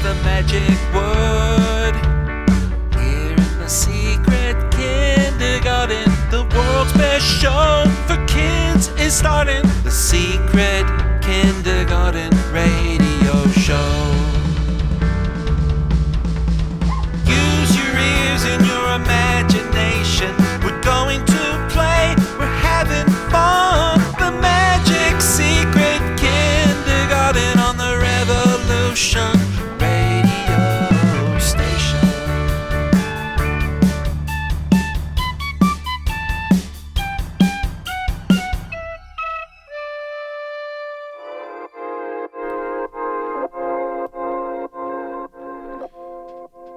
the magic word. Here in the secret kindergarten, the world's best show for kids is starting. The Secret Kindergarten Radio Show. Use your ears and your imagination. We're going to play, we're having fun. The Magic Secret Kindergarten on the Revolution Radio Station.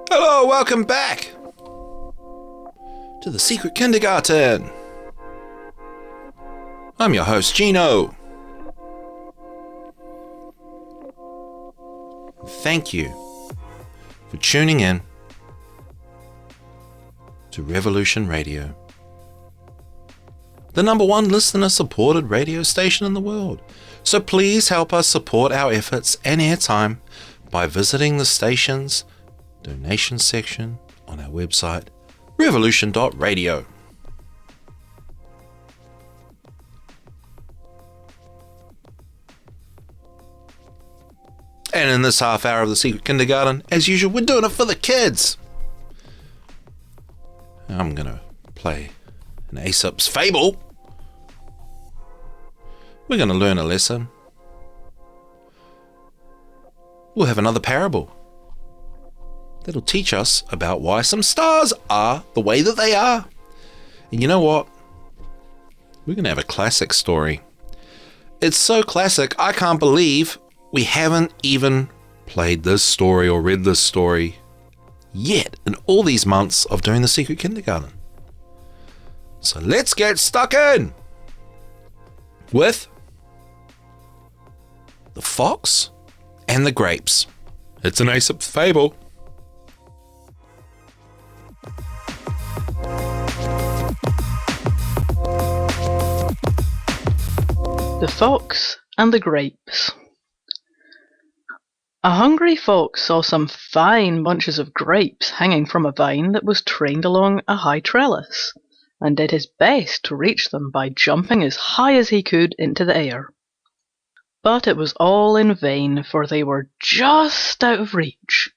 Hello, welcome back to the Secret Kindergarten. I'm your host, Gino. Thank you for tuning in to Revolution Radio, the #1 listener-supported radio station in the world. So please help us support our efforts and airtime by visiting the station's donation section on our website, revolution.radio. And in this half hour of the Secret Kindergarten, as usual, we're doing it for the kids. I'm going to play an Aesop's Fable. We're going to learn a lesson. We'll have another parable that'll teach us about why some stars are the way that they are. And you know what? We're going to have a classic story. It's so classic, I can't believe we haven't even played this story or read this story yet in all these months of doing the Secret Kindergarten. So let's get stuck in with The Fox and the Grapes. It's an Aesop's Fable. The Fox and the Grapes. A hungry fox saw some fine bunches of grapes hanging from a vine that was trained along a high trellis, and did his best to reach them by jumping as high as he could into the air. But it was all in vain, for they were just out of reach.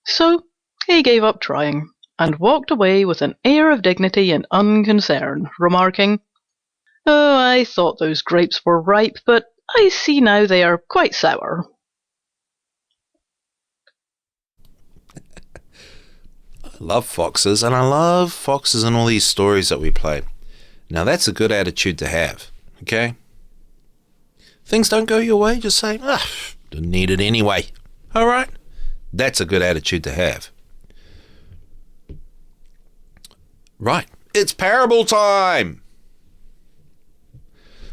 So he gave up trying, and walked away with an air of dignity and unconcern, remarking, "Oh, I thought those grapes were ripe, but I see now they are quite sour." I love foxes, and I love foxes in all these stories that we play. Now that's a good attitude to have, okay? Things don't go your way, just say, didn't need it anyway. All right? That's a good attitude to have. Right, it's parable time.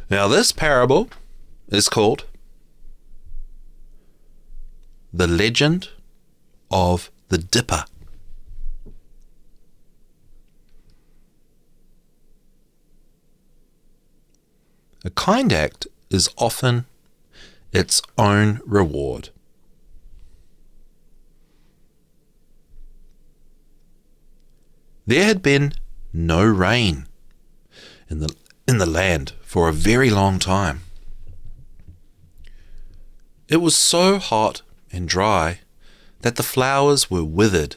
Now this parable is called The Legend of the Dipper. A kind act is often its own reward. There had been no rain in the land for a very long time. It was so hot and dry that the flowers were withered,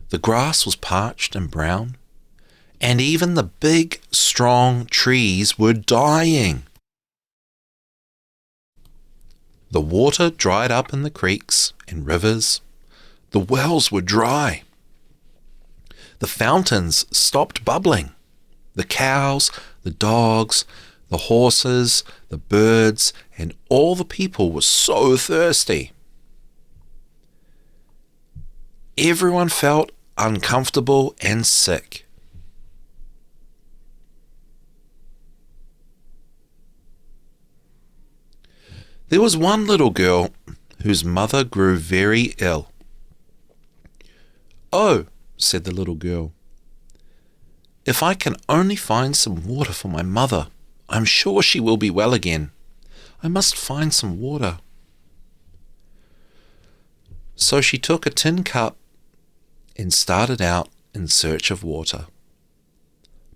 the grass was parched and brown, and even the big, strong trees were dying. The water dried up in the creeks and rivers. The wells were dry. The fountains stopped bubbling. The cows, the dogs, the horses, the birds, and all the people were so thirsty. Everyone felt uncomfortable and sick. There was one little girl whose mother grew very ill. "Oh," said the little girl, "if I can only find some water for my mother, I'm sure she will be well again. I must find some water." So she took a tin cup and started out in search of water.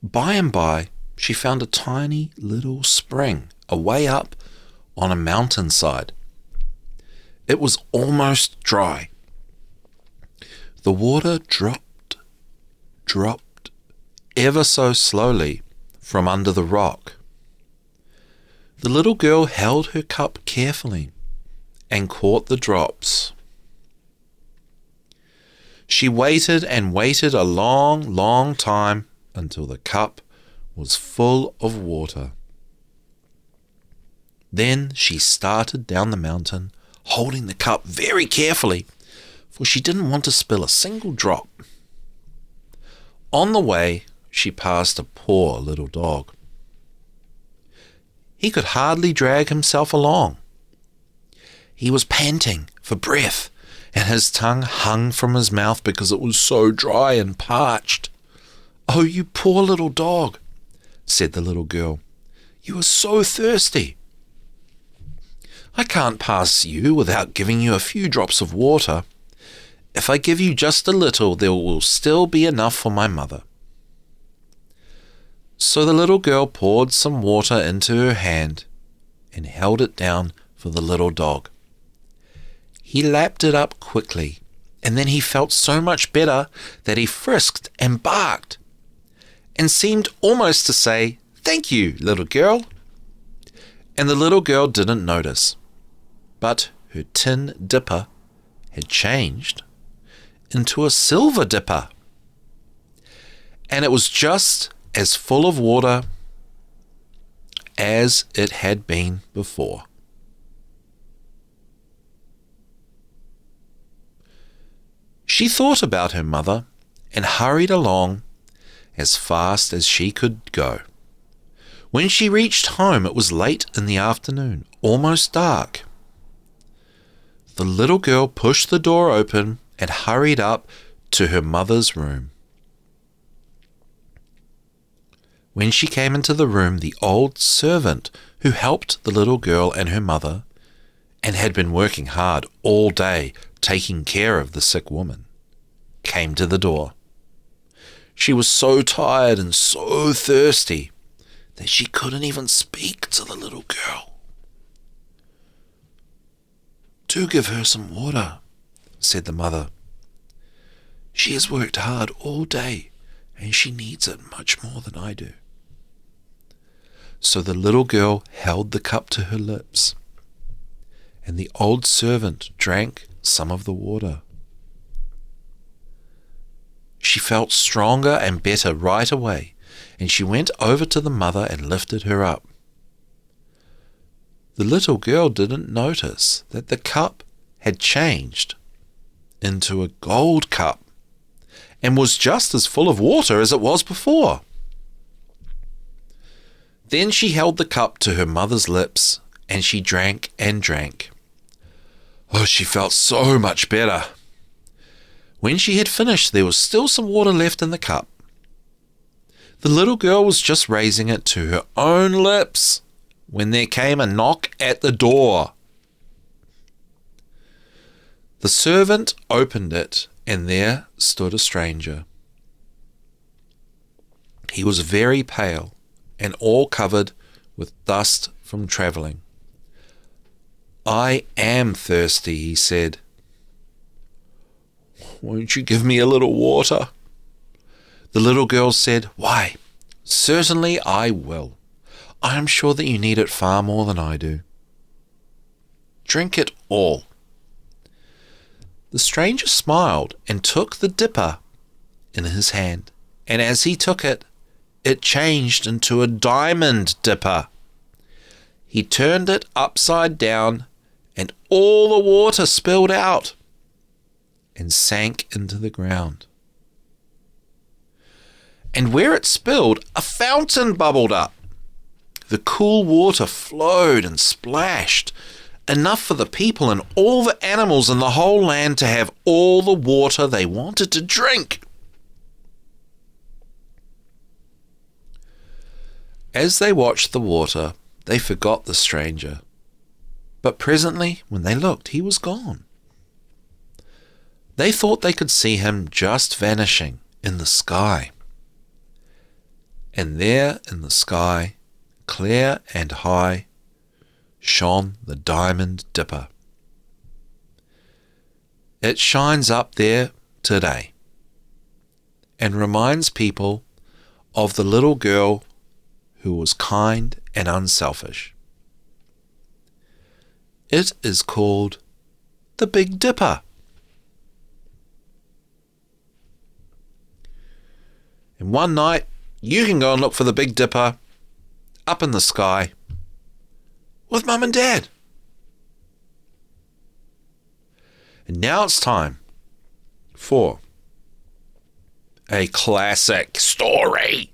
By and by, she found a tiny little spring away up on a mountainside. It was almost dry. The water dropped ever so slowly from under the rock. The little girl held her cup carefully and caught the drops. She waited and waited a long, long time until the cup was full of water. Then she started down the mountain, holding the cup very carefully, for she didn't want to spill a single drop. On the way, she passed a poor little dog. He could hardly drag himself along. He was panting for breath, and his tongue hung from his mouth because it was so dry and parched. "Oh, you poor little dog," said the little girl. "You are so thirsty. I can't pass you without giving you a few drops of water. If I give you just a little, there will still be enough for my mother." So the little girl poured some water into her hand and held it down for the little dog. He lapped it up quickly, and then he felt so much better that he frisked and barked and seemed almost to say, "Thank you, little girl." And the little girl didn't notice, but her tin dipper had changed into a silver dipper, and it was just as full of water as it had been before. She thought about her mother and hurried along as fast as she could go. When she reached home, it was late in the afternoon, almost dark. The little girl pushed the door open and hurried up to her mother's room. When she came into the room, the old servant who helped the little girl and her mother, and had been working hard all day taking care of the sick woman, came to the door. She was so tired and so thirsty that she couldn't even speak to the little girl. "Do give her some water," said the mother. "She has worked hard all day and she needs it much more than I do." So the little girl held the cup to her lips, and the old servant drank some of the water. She felt stronger and better right away, and she went over to the mother and lifted her up. The little girl didn't notice that the cup had changed into a gold cup and was just as full of water as it was before. Then she held the cup to her mother's lips, and she drank and drank. Oh, she felt so much better. When she had finished, there was still some water left in the cup. The little girl was just raising it to her own lips when there came a knock at the door. The servant opened it, and there stood a stranger. He was very pale and all covered with dust from travelling. "I am thirsty," he said. "Won't you give me a little water?" The little girl said, "Why, certainly I will. I am sure that you need it far more than I do. Drink it all." The stranger smiled and took the dipper in his hand, and as he took it, it changed into a diamond dipper. He turned it upside down, and all the water spilled out and sank into the ground. And where it spilled, a fountain bubbled up. The cool water flowed and splashed, enough for the people and all the animals in the whole land to have all the water they wanted to drink. As they watched the water, they forgot the stranger. But presently, when they looked, he was gone. They thought they could see him just vanishing in the sky. And there in the sky, clear and high, shone the Diamond Dipper. It shines up there today and reminds people of the little girl who was kind and unselfish. It is called the Big Dipper. And one night, you can go and look for the Big Dipper up in the sky with Mum and Dad. And now it's time for a classic story.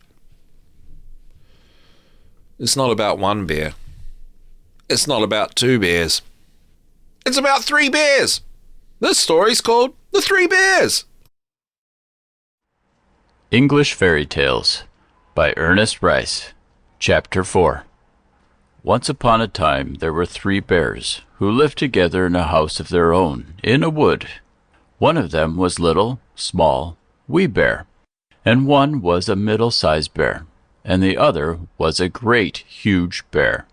It's not about one bear. It's not about two bears. It's about three bears. This story's called The Three Bears. English Fairy Tales by Ernest Rice. Chapter 4. Once upon a time there were 3 bears who lived together in a house of their own in a wood. One of them was little, small, wee bear, and one was a middle-sized bear, and the other was a great, huge bear.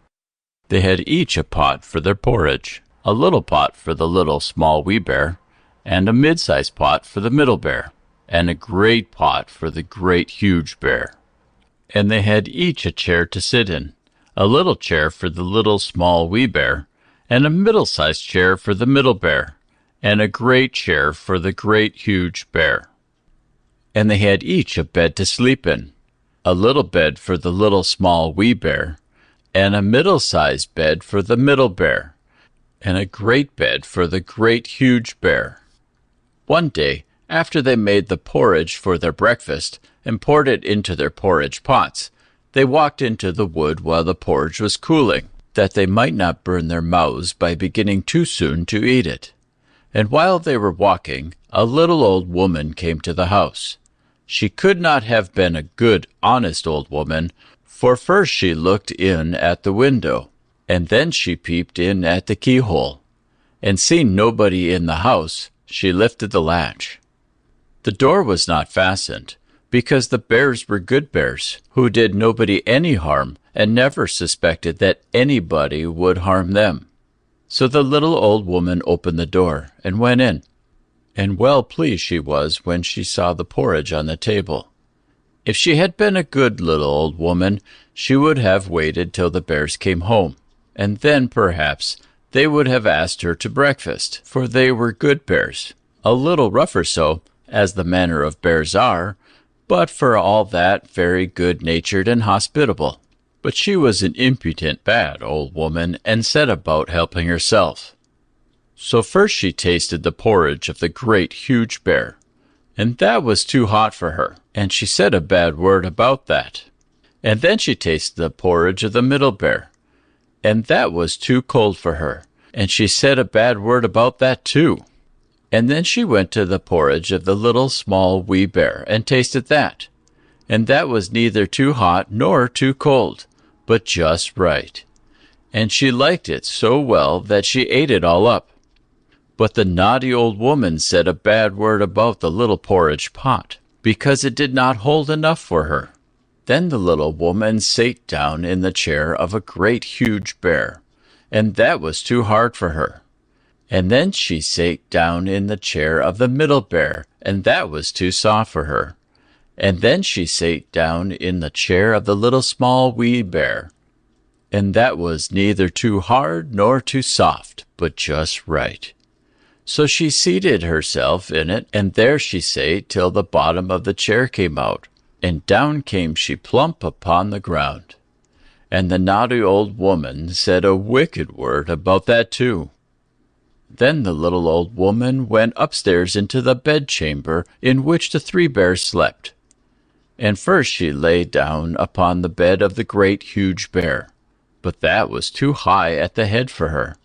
They had each a pot for their porridge, a little pot for the little, small, wee bear, and a mid-sized pot for the middle bear, and a great pot for the great, huge bear. And they had each a chair to sit in, a little chair for the little, small, wee bear, and a middle-sized chair for the middle bear, and a great chair for the great, huge bear. And they had each a bed to sleep in, a little bed for the little, small, wee bear, and a middle-sized bed for the middle bear, and a great bed for the great, huge bear. One day, after they made the porridge for their breakfast and poured it into their porridge pots, they walked into the wood while the porridge was cooling, that they might not burn their mouths by beginning too soon to eat it. And while they were walking, a little old woman came to the house. She could not have been a good, honest old woman, for first she looked in at the window, and then she peeped in at the keyhole, and seeing nobody in the house, she lifted the latch. The door was not fastened, because the bears were good bears, who did nobody any harm and never suspected that anybody would harm them. So the little old woman opened the door and went in, and well pleased she was when she saw the porridge on the table. If she had been a good little old woman, she would have waited till the bears came home, and then perhaps they would have asked her to breakfast, for they were good bears, a little rough or so, as the manner of bears are, but for all that very good-natured and hospitable. But she was an impudent, bad old woman, and set about helping herself. So first she tasted the porridge of the great, huge bear, and that was too hot for her, and she said a bad word about that. And then she tasted the porridge of the middle bear, and that was too cold for her, and she said a bad word about that too. And then she went to the porridge of the little, small, wee bear, and tasted that, and that was neither too hot nor too cold, but just right. And she liked it so well that she ate it all up. But the naughty old woman said a bad word about the little porridge pot, because it did not hold enough for her. Then the little woman sate down in the chair of a great huge bear, and that was too hard for her. And then she sate down in the chair of the middle bear, and that was too soft for her. And then she sate down in the chair of the little small wee bear, and that was neither too hard nor too soft, but just right. So she seated herself in it, and there she sate till the bottom of the chair came out, and down came she plump upon the ground. And the naughty old woman said a wicked word about that too. Then the little old woman went upstairs into the bedchamber in which the 3 bears slept. And first she lay down upon the bed of the great huge bear, but that was too high at the head for her.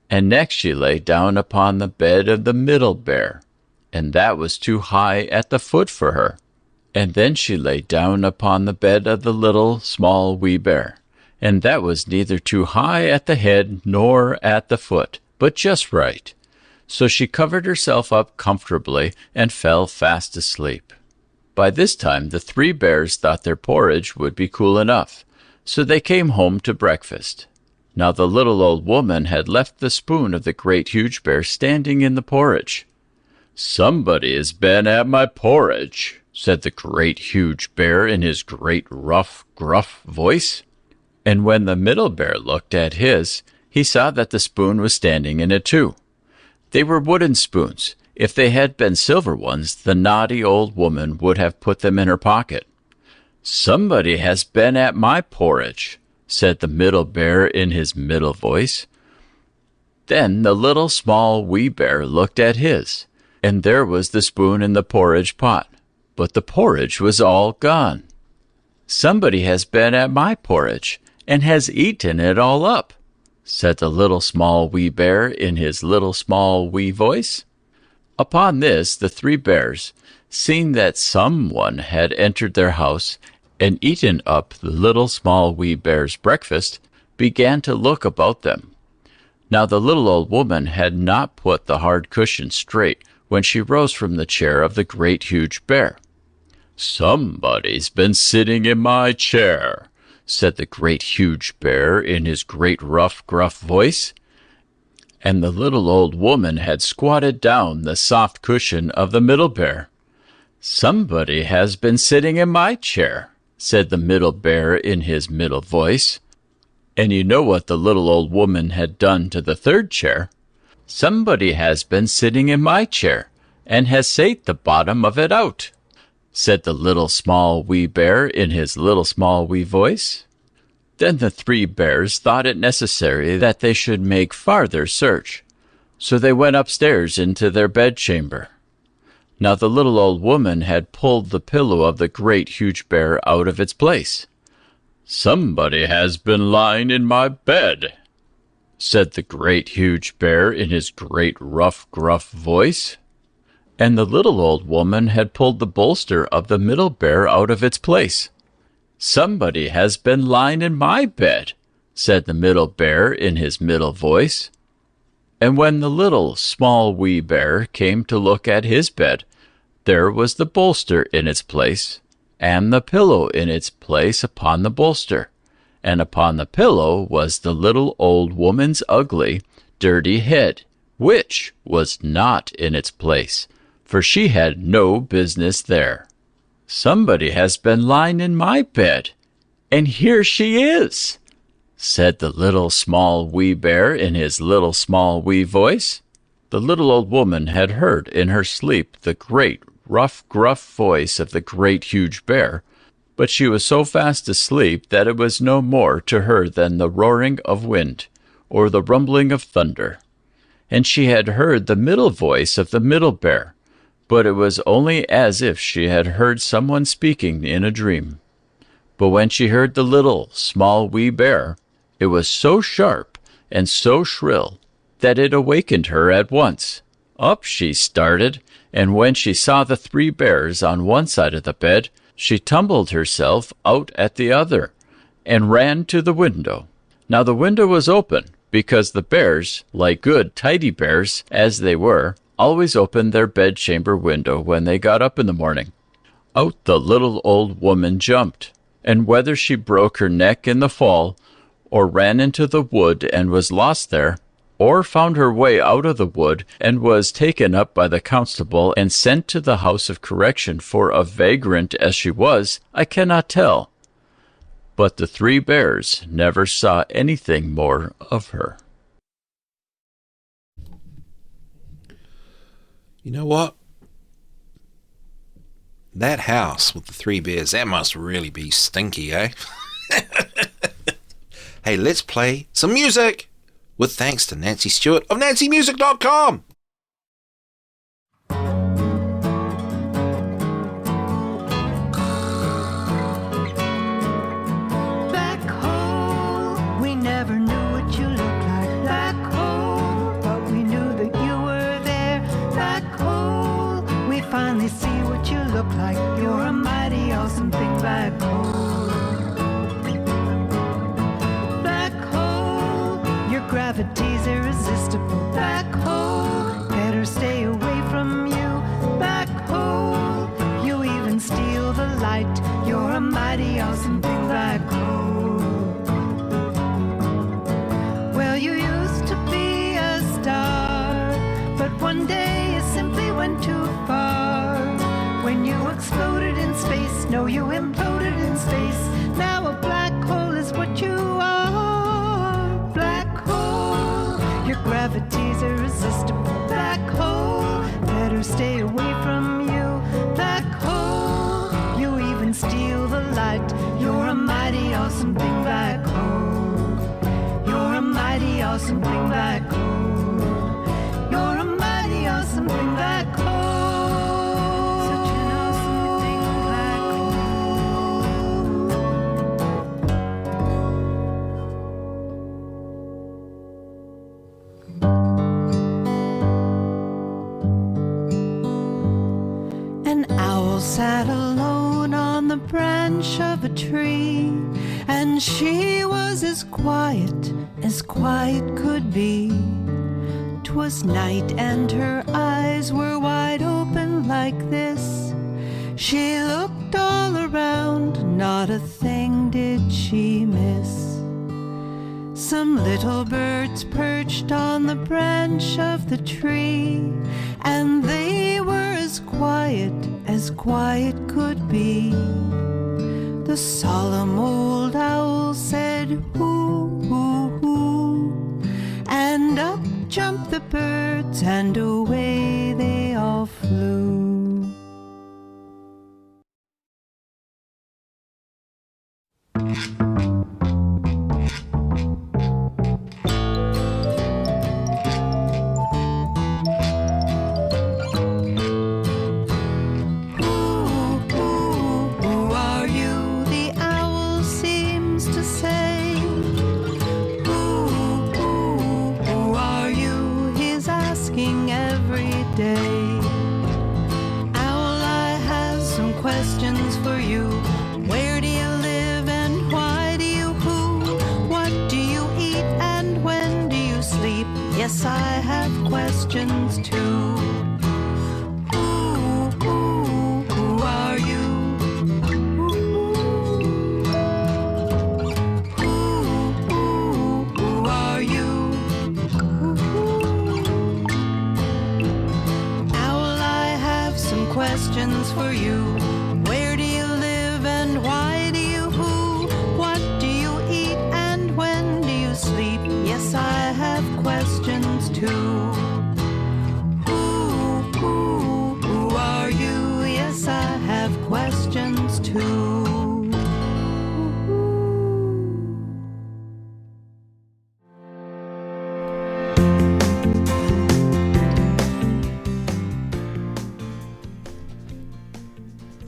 And next she lay down upon the bed of the middle bear, and that was too high at the foot for her. And then she lay down upon the bed of the little, small, wee bear, and that was neither too high at the head nor at the foot, but just right. so she covered herself up comfortably and fell fast asleep. By this time, the 3 bears thought their porridge would be cool enough, so they came home to breakfast. Now the little old woman had left the spoon of the great huge bear standing in the porridge. "Somebody has been at my porridge," said the great huge bear in his great rough, gruff voice. And when the middle bear looked at his, he saw that the spoon was standing in it too. They were wooden spoons. If they had been silver ones, the naughty old woman would have put them in her pocket. "Somebody has been at my porridge," said the middle bear in his middle voice. Then the little small wee bear looked at his, and there was the spoon in the porridge pot, but the porridge was all gone. "Somebody has been at my porridge, and has eaten it all up," said the little small wee bear in his little small wee voice. Upon this, the 3 bears, seeing that someone had entered their house and eaten up the little small wee bear's breakfast, began to look about them. Now the little old woman had not put the hard cushion straight when she rose from the chair of the great huge bear. "Somebody's been sitting in my chair," said the great huge bear in his great rough, gruff voice. And the little old woman had squatted down the soft cushion of the middle bear. "Somebody has been sitting in my chair," said the middle bear in his middle voice. And you know what the little old woman had done to the 3rd chair? "Somebody has been sitting in my chair, and has sate the bottom of it out," said the little small wee bear in his little small wee voice. Then the 3 bears thought it necessary that they should make farther search, so they went upstairs into their bedchamber. Now the little old woman had pulled the pillow of the great huge bear out of its place. "Somebody has been lying in my bed," said the great huge bear in his great rough, gruff voice. And the little old woman had pulled the bolster of the middle bear out of its place. "Somebody has been lying in my bed," said the middle bear in his middle voice. And when the little small wee bear came to look at his bed, there was the bolster in its place, and the pillow in its place upon the bolster, and upon the pillow was the little old woman's ugly, dirty head, which was not in its place, for she had no business there. "Somebody has been lying in my bed, and here she is," said the little small wee bear in his little small wee voice. The little old woman had heard in her sleep the great rough, gruff voice of the great huge bear, but she was so fast asleep that it was no more to her than the roaring of wind or the rumbling of thunder. And she had heard the middle voice of the middle bear, but it was only as if she had heard someone speaking in a dream. But when she heard the little small wee bear, it was so sharp and so shrill that it awakened her at once. Up she started, and when she saw the 3 bears on one side of the bed, she tumbled herself out at the other, and ran to the window. Now the window was open, because the bears, like good tidy bears as they were, always opened their bedchamber window when they got up in the morning. Out the little old woman jumped, and whether she broke her neck in the fall, or ran into the wood and was lost there, or found her way out of the wood and was taken up by the constable and sent to the house of correction for a vagrant as she was, I cannot tell. But the 3 bears never saw anything more of her. You know what? That house with the 3 bears, that must really be stinky, eh? Hey, let's play some music! With thanks to Nancy Stewart of nancymusic.com. Black hole, we never knew what you looked like. Black hole, but we knew that you were there. Black hole, we finally see what you look like. You're a mighty awesome big black hole. Black hole, your gravity's irresistible. Black hole, one day you simply went too far. When you exploded in space, no, you imploded in space. Now a black hole is what you are. Black hole, your gravity's irresistible. Black hole, better stay away from you. Black hole, you even steal the light. You're a mighty awesome thing, black hole. You're a mighty awesome thing, black hole. You're a mighty awesome thing, black hole. Such an awesome thing, black hole. An owl sat alone on the branch of a tree, and she was as quiet could be. 'Twas night and her eyes were wide open like this. She looked all around, not a thing did she miss. Some little birds perched on the branch of the tree, and they were as quiet could be. The solemn old owl said, "Hoo, hoo, hoo," and up jumped the birds, and away they all flew. Questions for you. Where do you live and why do you poo? What do you eat and when do you sleep? Yes, I have questions too. Who are you? Who are you? Owl, I have some questions for you. Where do you live and why do you who? What do you eat and when do you sleep? Yes, I have questions too. Who are you? Yes, I have questions too.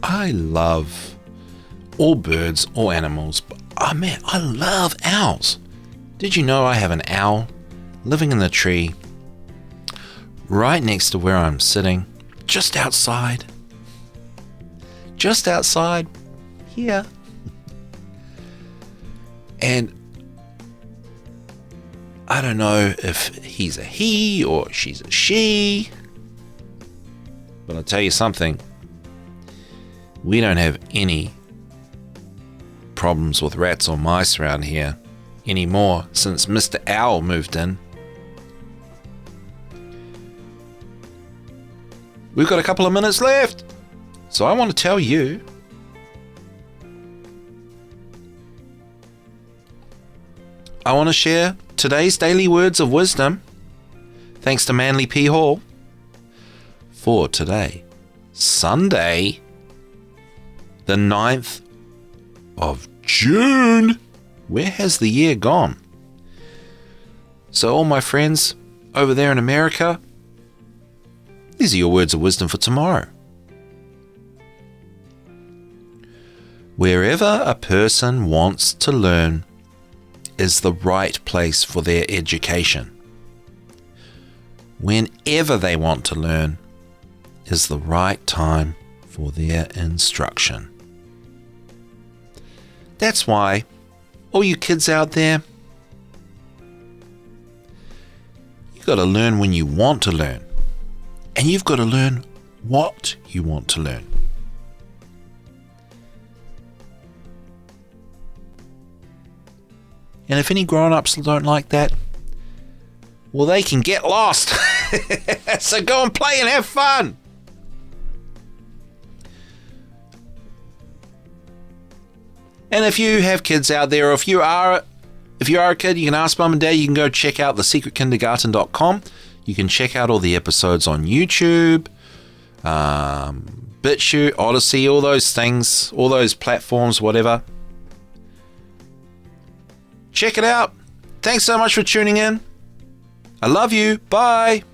I love all birds, all animals, but oh man, I love owls. Did you know I have an owl living in the tree right next to where I'm sitting, just outside here? And I don't know if he's a he or she's a she, but I'll tell you something. We don't have any problems with rats or mice around here anymore since Mr. Owl moved in. We've got a couple of minutes left, so I want to tell you I want to share today's daily words of wisdom thanks to Manly P. Hall for today, Sunday, the 9th of June. Where has the year gone? So all my friends over there in America, these are your words of wisdom for tomorrow. Wherever a person wants to learn is the right place for their education. Whenever they want to learn is the right time for their instruction. That's why, all you kids out there, you've got to learn when you want to learn. And you've got to learn what you want to learn. And if any grown-ups don't like that, well, they can get lost. So go and play and have fun. And if you have kids out there, or if you are a kid, you can ask mum and dad. You can go check out thesecretkindergarten.com. You can check out all the episodes on YouTube, BitChute, Odysee, all those things, all those platforms, whatever. Check it out. Thanks so much for tuning in. I love you. Bye.